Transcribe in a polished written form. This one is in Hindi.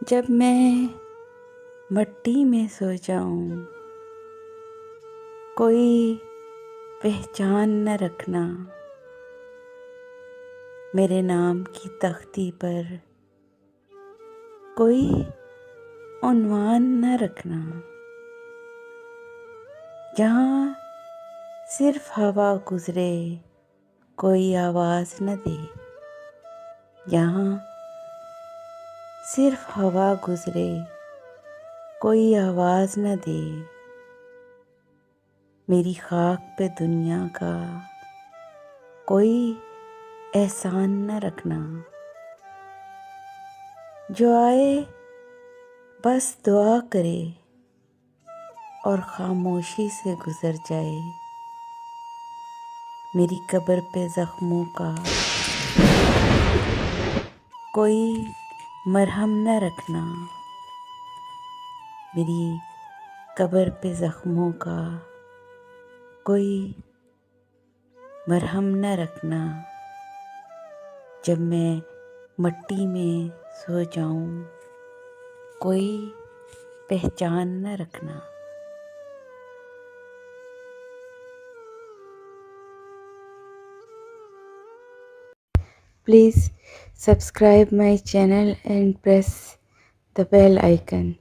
जब मैं मट्टी में सो जाऊं, कोई पहचान न रखना। मेरे नाम की तख्ती पर कोई उन्वान न रखना। जहाँ सिर्फ हवा गुजरे, कोई आवाज़ न दे। जहाँ सिर्फ हवा गुजरे, कोई आवाज़ न दे। मेरी खाक पे दुनिया का कोई एहसान न रखना। जो आए बस दुआ करे और खामोशी से गुजर जाए। मेरी कब्र पे ज़ख्मों का कोई मरहम न रखना। मेरी कब्र पे ज़ख्मों का कोई मरहम न रखना। जब मैं मट्टी में सो जाऊं, कोई पहचान न रखना। Please subscribe my channel and press the bell icon.